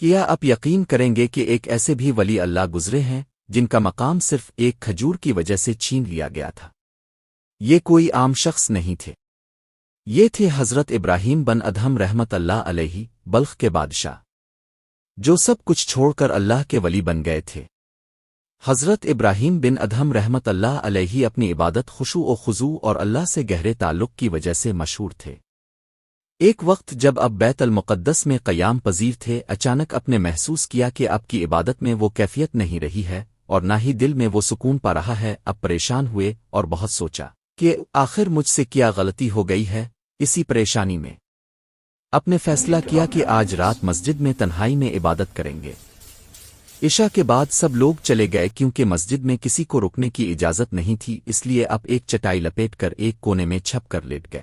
کیا آپ یقین کریں گے کہ ایک ایسے بھی ولی اللہ گزرے ہیں جن کا مقام صرف ایک کھجور کی وجہ سے چھین لیا گیا تھا؟ یہ کوئی عام شخص نہیں تھے، یہ تھے حضرت ابراہیم بن ادہم رحمت اللہ علیہ، بلخ کے بادشاہ، جو سب کچھ چھوڑ کر اللہ کے ولی بن گئے تھے۔ حضرت ابراہیم بن ادہم رحمت اللہ علیہ اپنی عبادت، خشوع و خضوع اور اللہ سے گہرے تعلق کی وجہ سے مشہور تھے۔ ایک وقت جب اب بیت المقدس میں قیام پذیر تھے، اچانک اپنے محسوس کیا کہ اب کی عبادت میں وہ کیفیت نہیں رہی ہے اور نہ ہی دل میں وہ سکون پا رہا ہے۔ اب پریشان ہوئے اور بہت سوچا کہ آخر مجھ سے کیا غلطی ہو گئی ہے۔ اسی پریشانی میں اپنے فیصلہ کیا کہ آج رات مسجد میں تنہائی میں عبادت کریں گے۔ عشاء کے بعد سب لوگ چلے گئے کیونکہ مسجد میں کسی کو رکنے کی اجازت نہیں تھی، اس لیے اب ایک چٹائی لپیٹ کر ایک کونے میں چھپ کر لیٹ گئے۔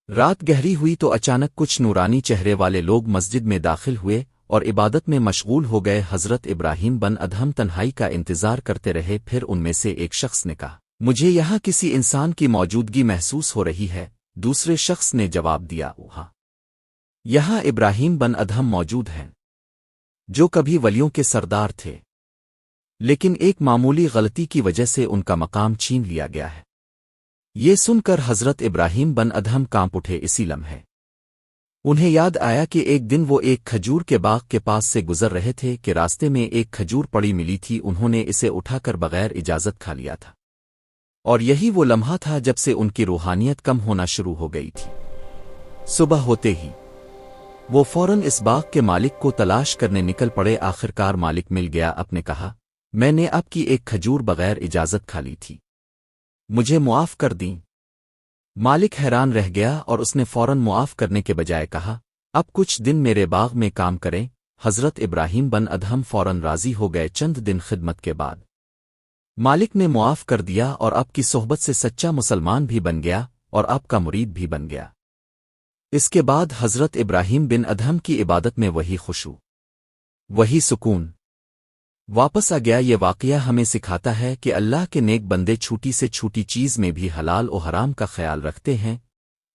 رات گہری ہوئی تو اچانک کچھ نورانی چہرے والے لوگ مسجد میں داخل ہوئے اور عبادت میں مشغول ہو گئے۔ حضرت ابراہیم بن ادہم تنہائی کا انتظار کرتے رہے، پھر ان میں سے ایک شخص نے کہا، مجھے یہاں کسی انسان کی موجودگی محسوس ہو رہی ہے۔ دوسرے شخص نے جواب دیا، ہاں، یہاں ابراہیم بن ادہم موجود ہیں، جو کبھی ولیوں کے سردار تھے، لیکن ایک معمولی غلطی کی وجہ سے ان کا مقام چھین لیا گیا ہے۔ یہ سن کر حضرت ابراہیم بن ادہم کانپ اٹھے۔ اسی لمحے انہیں یاد آیا کہ ایک دن وہ ایک کھجور کے باغ کے پاس سے گزر رہے تھے کہ راستے میں ایک کھجور پڑی ملی تھی، انہوں نے اسے اٹھا کر بغیر اجازت کھا لیا تھا، اور یہی وہ لمحہ تھا جب سے ان کی روحانیت کم ہونا شروع ہو گئی تھی۔ صبح ہوتے ہی وہ فوراً اس باغ کے مالک کو تلاش کرنے نکل پڑے۔ آخرکار مالک مل گیا۔ آپ نے کہا، میں نے آپ کی ایک کھجور بغیر اجازت کھا لی تھی، مجھے معاف کر دیں۔ مالک حیران رہ گیا اور اس نے فوراً معاف کرنے کے بجائے کہا، اب کچھ دن میرے باغ میں کام کریں۔ حضرت ابراہیم بن ادہم فوراً راضی ہو گئے۔ چند دن خدمت کے بعد مالک نے معاف کر دیا اور آپ کی صحبت سے سچا مسلمان بھی بن گیا اور آپ کا مرید بھی بن گیا۔ اس کے بعد حضرت ابراہیم بن ادہم کی عبادت میں وہی خشوع، وہی سکون واپس آ گیا۔ یہ واقعہ ہمیں سکھاتا ہے کہ اللہ کے نیک بندے چھوٹی سے چھوٹی چیز میں بھی حلال و حرام کا خیال رکھتے ہیں،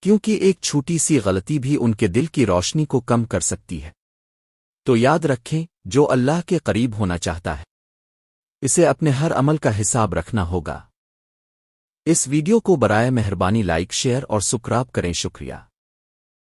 کیونکہ ایک چھوٹی سی غلطی بھی ان کے دل کی روشنی کو کم کر سکتی ہے۔ تو یاد رکھیں، جو اللہ کے قریب ہونا چاہتا ہے، اسے اپنے ہر عمل کا حساب رکھنا ہوگا۔ اس ویڈیو کو برائے مہربانی لائک، شیئر اور سبسکرائب کریں۔ شکریہ۔